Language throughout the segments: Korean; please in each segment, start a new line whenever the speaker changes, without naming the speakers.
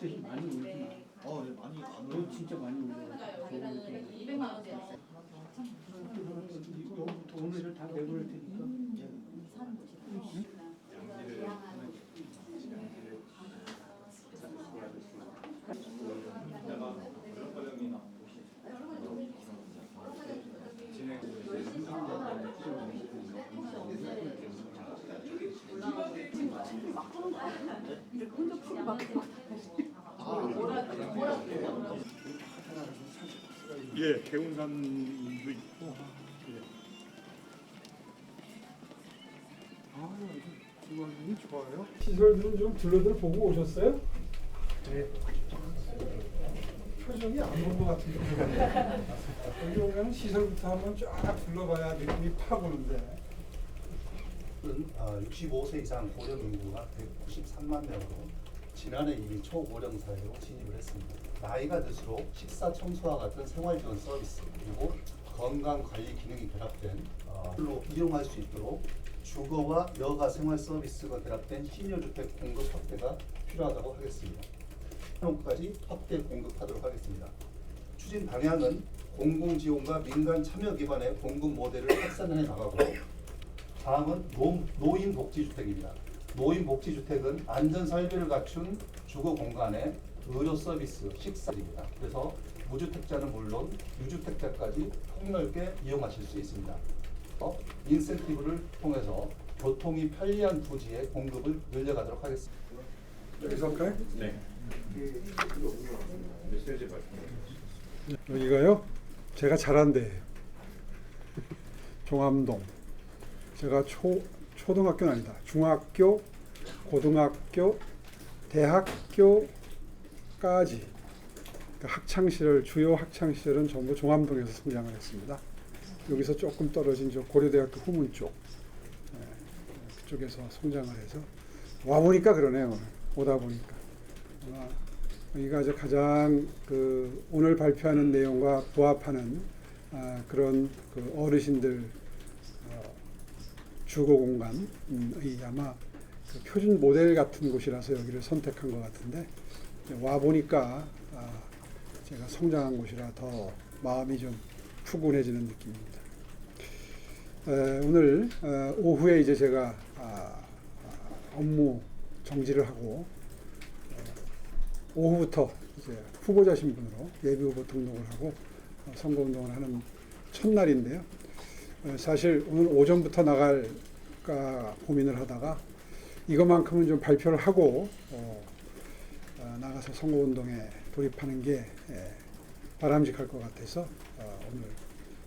대신 많이 오르구나.
네,
많이 안
너 진짜 많이 오르.
저희는 200만 원짜리 있어요.
돈을 다 내버릴 테니까.
예, 개운산도 있고. 예.
주방이 좋아요. 시설들은 좀 둘러들 보고 오셨어요? 네. 표정이 안 본 것 같은데. 여기 오면 시설부터 한번 쫙 둘러봐야 느낌이 팍 오는데.
65세 이상 고령 인구가 193만 명으로 지난해 이미 초고령 사회로 진입을 했습니다. 나이가 들수록 식사 청소와 같은 생활 지원 서비스 그리고 건강 관리 기능이 결합된 로 이용할 수 있도록 주거와 여가 생활 서비스가 결합된 시니어 주택 공급 확대가 필요하다고 하겠습니다. 까지 확대 공급하도록 하겠습니다. 추진 방향은 공공 지원과 민간 참여 기반의 공급 모델을 확산해 나가고, 다음은 노인복지주택입니다. 노인복지주택은 안전설비를 갖춘 주거 공간에 의료 서비스, 식사입니다. 그래서 무주택자는 물론 유주택자까지 폭넓게 이용하실 수 있습니다. 인센티브를 통해서 교통이 편리한 부지의 공급을 늘려가도록 하겠습니다.
여기서 할까요?
네. 메시지 말씀해.
여기가요? 제가 잘한 데예요. 종암동. 제가 초등학교는 아니다. 중학교, 고등학교, 대학교까지 학창시절, 주요 학창시절은 전부 종암동에서 성장을 했습니다. 여기서 조금 떨어진 저 고려대학교 후문 쪽, 그쪽에서 성장을 해서 와보니까 그러네요. 오다 보니까. 여기가 이제 가장 오늘 발표하는 내용과 부합하는 그런 어르신들 주거 공간이 아마 표준 모델 같은 곳이라서 여기를 선택한 것 같은데, 와 보니까 제가 성장한 곳이라 더 마음이 좀 푸근해지는 느낌입니다. 오늘 오후에 이제 제가 업무 정지를 하고 오후부터 이제 후보자 신분으로 예비 후보 등록을 하고 선거운동을 하는 첫날인데요. 사실 오늘 오전부터 나갈까 고민을 하다가 이것만큼은 좀 발표를 하고 나가서 선거운동에 돌입하는 게 바람직할 것 같아서 오늘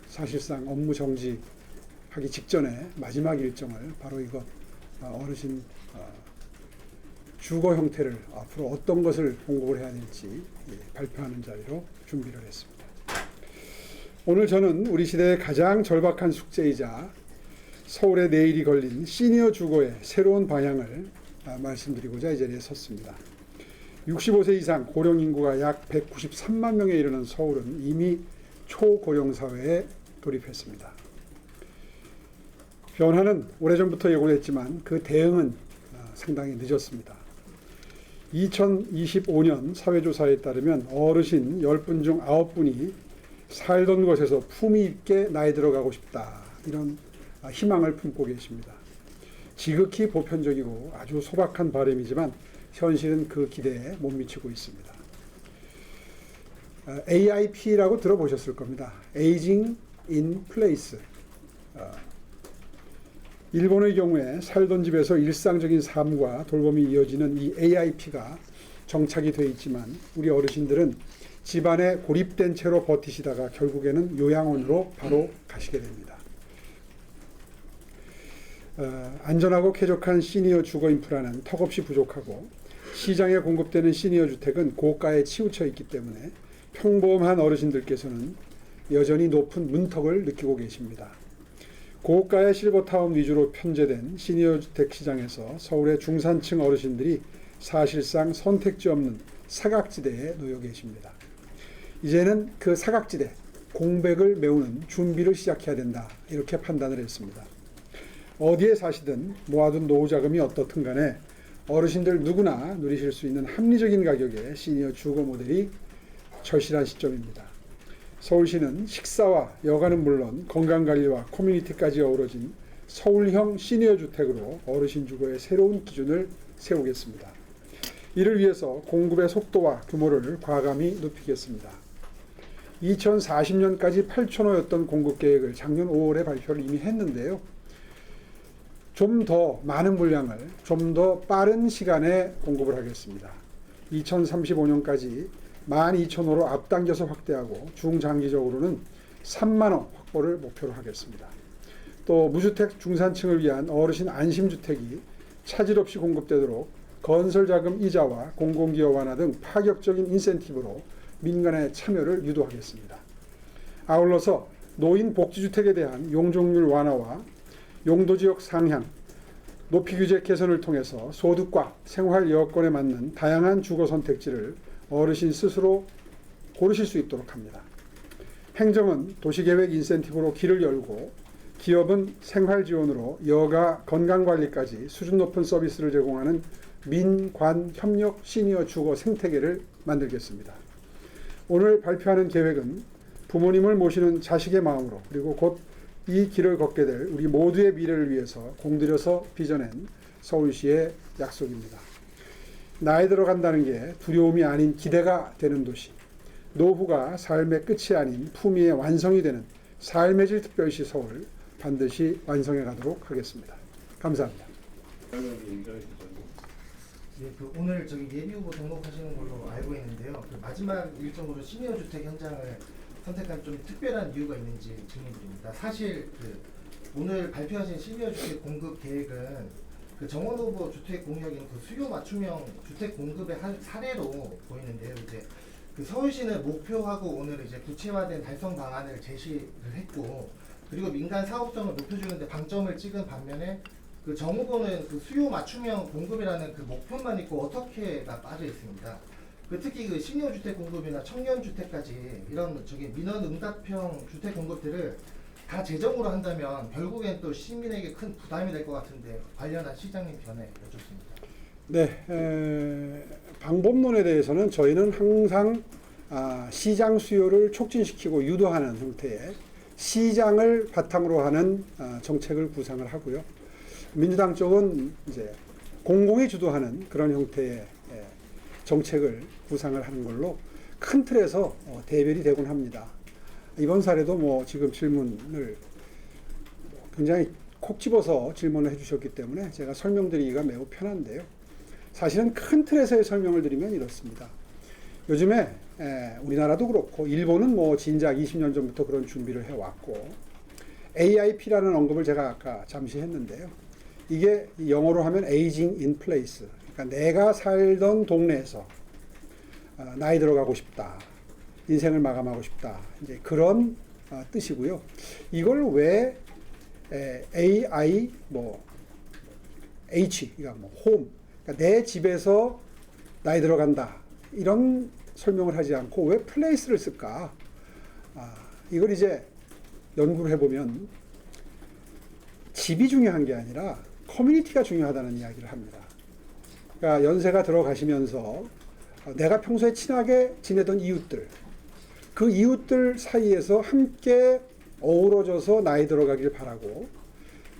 사실상 업무 정지하기 직전에 마지막 일정을 바로 이거 어르신 주거 형태를 앞으로 어떤 것을 공급을 해야 될지 발표하는 자리로 준비를 했습니다. 오늘 저는 우리 시대의 가장 절박한 숙제이자 서울의 내일이 걸린 시니어 주거의 새로운 방향을 말씀드리고자 이 자리에 섰습니다. 65세 이상 고령 인구가 약 193만 명에 이르는 서울은 이미 초고령 사회에 돌입했습니다. 변화는 오래전부터 예고됐지만 그 대응은 상당히 늦었습니다. 2025년 사회조사에 따르면 어르신 10분 중 9분이 살던 곳에서 품위 있게 나이 들어가고 싶다, 이런 희망을 품고 계십니다. 지극히 보편적이고 아주 소박한 바람이지만 현실은 그 기대에 못 미치고 있습니다. AIP라고 들어보셨을 겁니다. Aging in Place. 일본의 경우에 살던 집에서 일상적인 삶과 돌봄이 이어지는 이 AIP가 정착이 되어 있지만 우리 어르신들은 집안에 고립된 채로 버티시다가 결국에는 요양원으로 바로 가시게 됩니다. 안전하고 쾌적한 시니어 주거 인프라는 턱없이 부족하고 시장에 공급되는 시니어 주택은 고가에 치우쳐 있기 때문에 평범한 어르신들께서는 여전히 높은 문턱을 느끼고 계십니다. 고가의 실버타운 위주로 편제된 시니어 주택 시장에서 서울의 중산층 어르신들이 사실상 선택지 없는 사각지대에 놓여 계십니다. 이제는 그 사각지대, 공백을 메우는 준비를 시작해야 된다, 이렇게 판단을 했습니다. 어디에 사시든 모아둔 노후 자금이 어떻든 간에 어르신들 누구나 누리실 수 있는 합리적인 가격의 시니어 주거 모델이 절실한 시점입니다. 서울시는 식사와 여가는 물론 건강관리와 커뮤니티까지 어우러진 서울형 시니어 주택으로 어르신 주거의 새로운 기준을 세우겠습니다. 이를 위해서 공급의 속도와 규모를 과감히 높이겠습니다. 2040년까지 8,000호였던 공급 계획을 작년 5월에 발표를 이미 했는데요. 좀 더 많은 물량을 좀 더 빠른 시간에 공급을 하겠습니다. 2035년까지 12,000호로 앞당겨서 확대하고 중장기적으로는 3만호 확보를 목표로 하겠습니다. 또 무주택 중산층을 위한 어르신 안심주택이 차질 없이 공급되도록 건설자금 이자와 공공기업 완화 등 파격적인 인센티브로 민간의 참여를 유도하겠습니다. 아울러서 노인 복지주택에 대한 용적률 완화와 용도지역 상향, 높이 규제 개선을 통해서 소득과 생활 여건에 맞는 다양한 주거 선택지를 어르신 스스로 고르실 수 있도록 합니다. 행정은 도시계획 인센티브로 길을 열고 기업은 생활 지원으로 여가 건강관리까지 수준 높은 서비스를 제공하는 민관 협력 시니어 주거 생태계를 만들겠습니다. 오늘 발표하는 계획은 부모님을 모시는 자식의 마음으로 그리고 곧 이 길을 걷게 될 우리 모두의 미래를 위해서 공들여서 빚어낸 서울시의 약속입니다. 나이 들어간다는 게 두려움이 아닌 기대가 되는 도시, 노후가 삶의 끝이 아닌 품위의 완성이 되는 삶의 질 특별시 서울 반드시 완성해 가도록 하겠습니다. 감사합니다.
네, 오늘 예비 후보 등록하시는 걸로 알고 있는데요. 마지막 일정으로 시니어 주택 현장을 선택한 좀 특별한 이유가 있는지 질문드립니다. 사실 오늘 발표하신 시니어 주택 공급 계획은 정원 후보 주택 공약인 수요 맞춤형 주택 공급의 한 사례로 보이는데요. 이제 서울시는 목표하고 오늘 이제 구체화된 달성 방안을 제시를 했고, 그리고 민간 사업성을 높여주는데 방점을 찍은 반면에 정 후보는 수요 맞춤형 공급이라는 목표만 있고 어떻게가 빠져 있습니다. 특히 시니어 주택 공급이나 청년 주택까지 이런 민원 응답형 주택 공급들을 다 재정으로 한다면 결국엔 또 시민에게 큰 부담이 될 것 같은데 관련한 시장님 견해 여쭙습니다.
네, 방법론에 대해서는 저희는 항상 시장 수요를 촉진시키고 유도하는 형태의 시장을 바탕으로 하는 정책을 구상을 하고요. 민주당 쪽은 이제 공공이 주도하는 그런 형태의 정책을 구상을 하는 걸로 큰 틀에서 대별이 되곤 합니다. 이번 사례도 지금 질문을 굉장히 콕 집어서 질문을 해주셨기 때문에 제가 설명드리기가 매우 편한데요. 사실은 큰 틀에서의 설명을 드리면 이렇습니다. 요즘에 우리나라도 그렇고 일본은 진작 20년 전부터 그런 준비를 해왔고 AIP라는 언급을 제가 아까 잠시 했는데요. 이게 영어로 하면 Aging in Place. 그러니까 내가 살던 동네에서 나이 들어가고 싶다. 인생을 마감하고 싶다. 이제 그런 뜻이고요. 이걸 왜 AI H 그러니까 홈 그러니까 내 집에서 나이 들어간다. 이런 설명을 하지 않고 왜 플레이스를 쓸까? 이걸 이제 연구를 해보면 집이 중요한 게 아니라 커뮤니티가 중요하다는 이야기를 합니다. 그러니까 연세가 들어가시면서 내가 평소에 친하게 지내던 이웃들, 그 이웃들 사이에서 함께 어우러져서 나이 들어가길 바라고,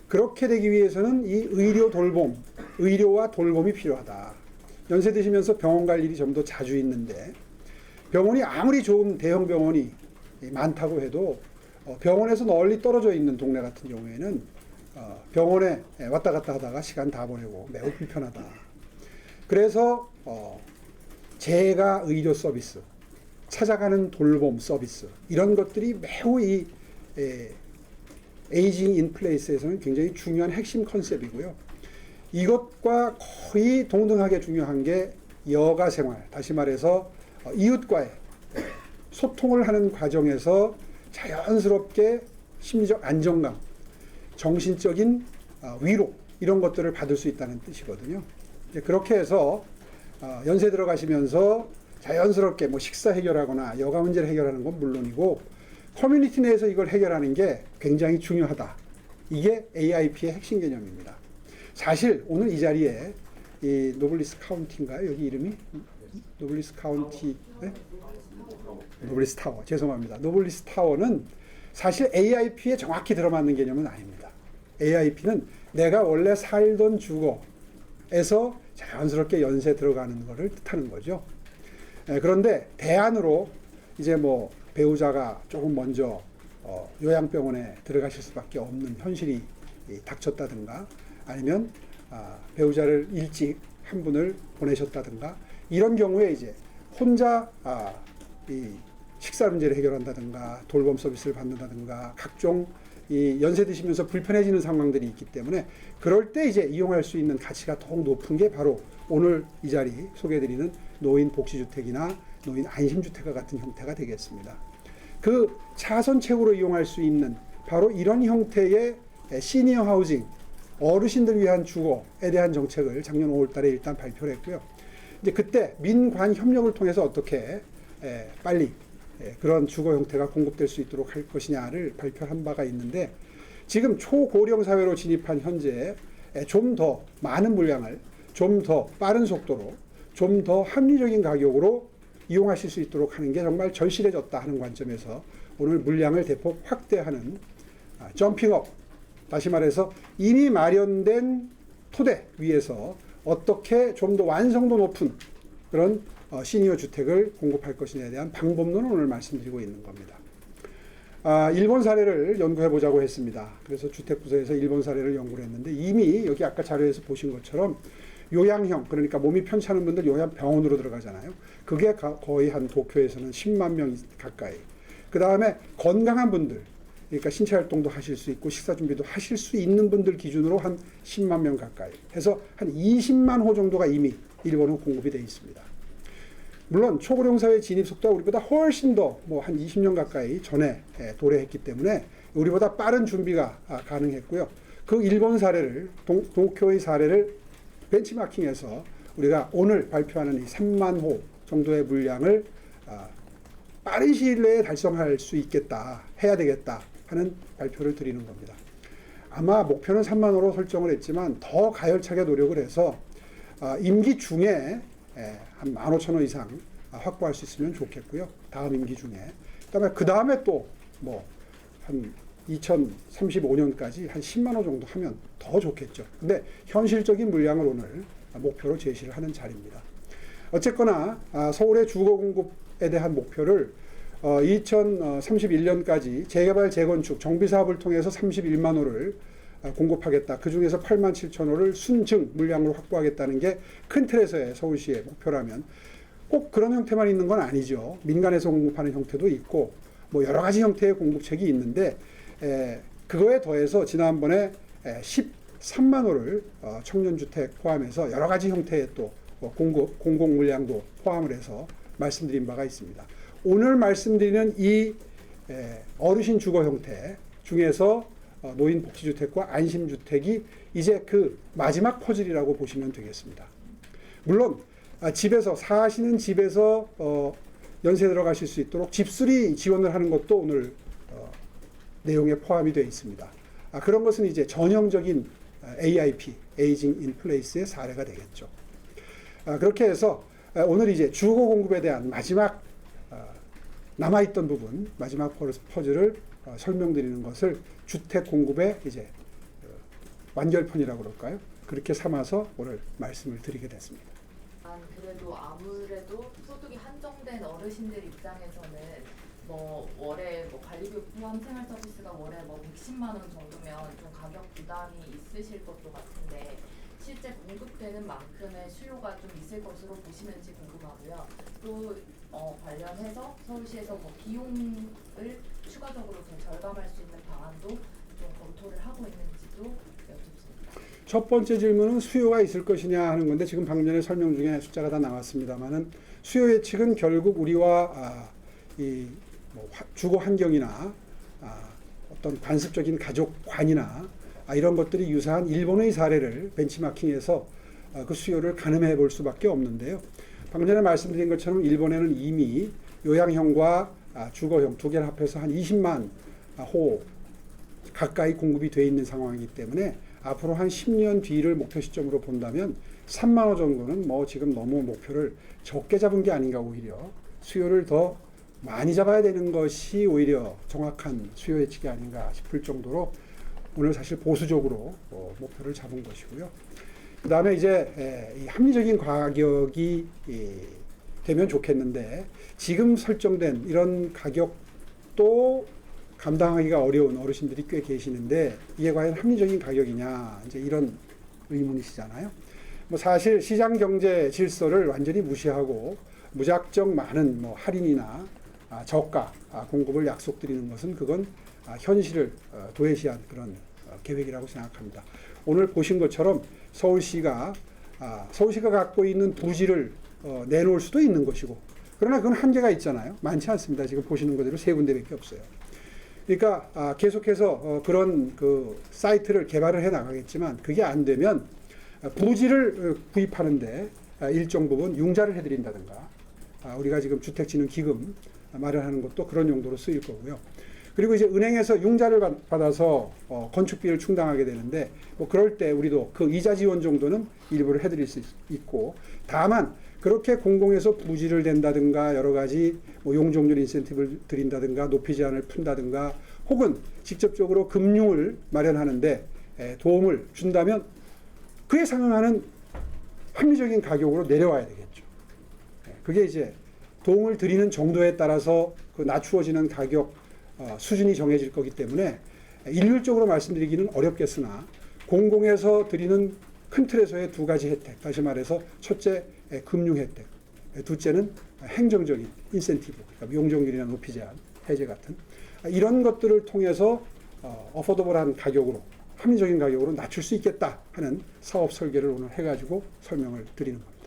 그렇게 되기 위해서는 이 의료와 돌봄이 필요하다. 연세 드시면서 병원 갈 일이 좀 더 자주 있는데 병원이 아무리 좋은 대형 병원이 많다고 해도 병원에서 널리 떨어져 있는 동네 같은 경우에는 병원에 왔다 갔다 하다가 시간 다 보내고 매우 불편하다. 그래서 재가 의료 서비스, 찾아가는 돌봄 서비스 이런 것들이 매우 이 에이징 인 플레이스에서는 굉장히 중요한 핵심 컨셉이고요. 이것과 거의 동등하게 중요한 게 여가 생활, 다시 말해서 이웃과의 소통을 하는 과정에서 자연스럽게 심리적 안정감, 정신적인 위로 이런 것들을 받을 수 있다는 뜻이거든요. 그렇게 해서 연세 들어가시면서 자연스럽게 식사 해결하거나 여가 문제를 해결하는 건 물론이고 커뮤니티 내에서 이걸 해결하는 게 굉장히 중요하다. 이게 AIP의 핵심 개념입니다. 사실 오늘 이 자리에 이 노블리스 카운티인가요? 여기 이름이 노블리스 카운티, 네? 노블리스 타워. 죄송합니다. 노블리스 타워는 사실 AIP에 정확히 들어맞는 개념은 아닙니다. AIP는 내가 원래 살던 주거에서 자연스럽게 연세 들어가는 것을 뜻하는 거죠. 그런데 대안으로 이제 뭐 배우자가 조금 먼저 요양병원에 들어가실 수밖에 없는 현실이 닥쳤다든가 아니면 배우자를 일찍 한 분을 보내셨다든가 이런 경우에 이제 혼자 이 식사 문제를 해결한다든가 돌봄 서비스를 받는다든가 각종 이 연세 드시면서 불편해지는 상황들이 있기 때문에 그럴 때 이제 이용할 수 있는 가치가 더욱 높은 게 바로 오늘 이 자리 소개해드리는 노인 복지주택이나 노인 안심주택과 같은 형태가 되겠습니다. 그 차선책으로 이용할 수 있는 바로 이런 형태의 시니어 하우징, 어르신들 위한 주거에 대한 정책을 작년 5월 달에 일단 발표를 했고요. 이제 그때 민관 협력을 통해서 어떻게 빨리 그런 주거 형태가 공급될 수 있도록 할 것이냐를 발표한 바가 있는데 지금 초고령 사회로 진입한 현재 좀 더 많은 물량을 좀 더 빠른 속도로 좀 더 합리적인 가격으로 이용하실 수 있도록 하는 게 정말 절실해졌다 하는 관점에서 오늘 물량을 대폭 확대하는 점핑업, 다시 말해서 이미 마련된 토대 위에서 어떻게 좀 더 완성도 높은 그런 시니어 주택을 공급할 것이냐에 대한 방법론을 오늘 말씀드리고 있는 겁니다. 일본 사례를 연구해 보자고 했습니다. 그래서 주택부서에서 일본 사례를 연구를 했는데 이미 여기 아까 자료에서 보신 것처럼 요양형, 그러니까 몸이 편치 않은 분들 요양병원으로 들어가잖아요. 그게 거의 한 도쿄에서는 10만 명 가까이. 그 다음에 건강한 분들, 그러니까 신체 활동도 하실 수 있고 식사 준비도 하실 수 있는 분들 기준으로 한 10만 명 가까이 해서 한 20만 호 정도가 이미 일본은 공급이 되어 있습니다. 물론 초고령 사회 진입 속도가 우리보다 훨씬 더 뭐 한 20년 가까이 전에 도래했기 때문에 우리보다 빠른 준비가 가능했고요. 그 일본 사례를 도쿄의 사례를 벤치마킹해서 우리가 오늘 발표하는 이 3만 호 정도의 물량을 빠른 시일 내에 달성할 수 있겠다, 해야 되겠다 하는 발표를 드리는 겁니다. 아마 목표는 3만 호로 설정을 했지만 더 가열차게 노력을 해서 임기 중에 한 15,000호 이상 확보할 수 있으면 좋겠고요. 다음 임기 중에. 그 다음에 또 뭐 한 2035년까지 한 10만 호 정도 하면 더 좋겠죠. 근데 현실적인 물량을 오늘 목표로 제시를 하는 자리입니다. 어쨌거나 서울의 주거 공급에 대한 목표를 2031년까지 재개발, 재건축, 정비사업을 통해서 31만 호를 공급하겠다. 그 중에서 8만 7천 호를 순증 물량으로 확보하겠다는 게 큰 틀에서의 서울시의 목표라면 꼭 그런 형태만 있는 건 아니죠. 민간에서 공급하는 형태도 있고 뭐 여러 가지 형태의 공급책이 있는데 그거에 더해서 지난번에 13만 호를 청년주택 포함해서 여러 가지 형태의 또 공급, 공공 물량도 포함을 해서 말씀드린 바가 있습니다. 오늘 말씀드리는 이 어르신 주거 형태 중에서 노인 복지주택과 안심주택이 이제 그 마지막 퍼즐이라고 보시면 되겠습니다. 물론 집에서 사시는 집에서 연세 들어가실 수 있도록 집수리 지원을 하는 것도 오늘 내용에 포함이 되어 있습니다. 그런 것은 이제 전형적인 AIP, Aging in Place의 사례가 되겠죠. 그렇게 해서 오늘 이제 주거 공급에 대한 마지막 남아있던 부분, 마지막 퍼즐을 설명드리는 것을 주택 공급의 이제 완결편이라고 그럴까요? 그렇게 삼아서 오늘 말씀을 드리게 됐습니다.
그래도 아무래도 소득이 한정된 어르신들 입장에서는 뭐 월에 뭐 관리비 포함 생활 서비스가 월에 뭐 110만 원 정도면 좀 가격 부담이 있으실 것도 같은데 실제 공급되는 만큼의 수요가 좀 있을 것으로 보시는지 궁금하고요. 또 관련해서 서울시에서 뭐 비용을 추가적으로 좀 절감할 수 있는 방안도 좀 검토를 하고 있는지도 여쭙습니다.
첫 번째 질문은 수요가 있을 것이냐 하는 건데 지금 방금 전에 설명 중에 숫자가 다 나왔습니다만은 수요 예측은 결국 우리와 이 뭐 주거 환경이나 어떤 관습적인 가족관이나 이런 것들이 유사한 일본의 사례를 벤치마킹해서 그 수요를 가늠해 볼 수밖에 없는데요. 방금 전에 말씀드린 것처럼 일본에는 이미 요양형과 주거형 두 개를 합해서 한 20만 호 가까이 공급이 되어 있는 상황이기 때문에 앞으로 한 10년 뒤를 목표 시점으로 본다면 3만 원 정도는 뭐 지금 너무 목표를 적게 잡은 게 아닌가, 오히려 수요를 더 많이 잡아야 되는 것이 오히려 정확한 수요 예측이 아닌가 싶을 정도로 오늘 사실 보수적으로 목표를 잡은 것이고요. 그 다음에 이제 이 합리적인 가격이 되면 좋겠는데, 지금 설정된 이런 가격도 감당하기가 어려운 어르신들이 꽤 계시는데, 이게 과연 합리적인 가격이냐, 이제 이런 의문이시잖아요. 뭐 사실 시장 경제 질서를 완전히 무시하고 무작정 많은 뭐 할인이나 저가 공급을 약속드리는 것은 그건 현실을 도외시한 그런 계획이라고 생각합니다. 오늘 보신 것처럼 서울시가 갖고 있는 부지를 내놓을 수도 있는 것이고, 그러나 그건 한계가 있잖아요. 많지 않습니다. 지금 보시는 그대로 3군데밖에 없어요. 그러니까 계속해서 그런 그 사이트를 개발을 해 나가겠지만, 그게 안 되면 부지를 구입하는데 일정 부분 융자를 해드린다든가, 우리가 지금 주택진흥기금 마련하는 것도 그런 용도로 쓰일 거고요. 그리고 이제 은행에서 융자를 받아서 건축비를 충당하게 되는데, 뭐 그럴 때 우리도 그 이자 지원 정도는 일부를 해드릴 수 있고, 다만 그렇게 공공에서 부지를 댄다든가 여러 가지 뭐 용적률 인센티브를 드린다든가 높이 제한을 푼다든가 혹은 직접적으로 금융을 마련하는데 도움을 준다면 그에 상응하는 합리적인 가격으로 내려와야 되겠죠. 그게 이제 도움을 드리는 정도에 따라서 그 낮추어지는 가격 수준이 정해질 거기 때문에 일률적으로 말씀드리기는 어렵겠으나, 공공에서 드리는 큰 틀에서의 2가지 혜택, 다시 말해서 첫째 금융 혜택, 둘째는 행정적인 인센티브, 그러니까 용적률이나 높이 제한 해제 같은 이런 것들을 통해서 어포더블한 가격으로, 합리적인 가격으로 낮출 수 있겠다 하는 사업 설계를 오늘 해가지고 설명을 드리는 겁니다.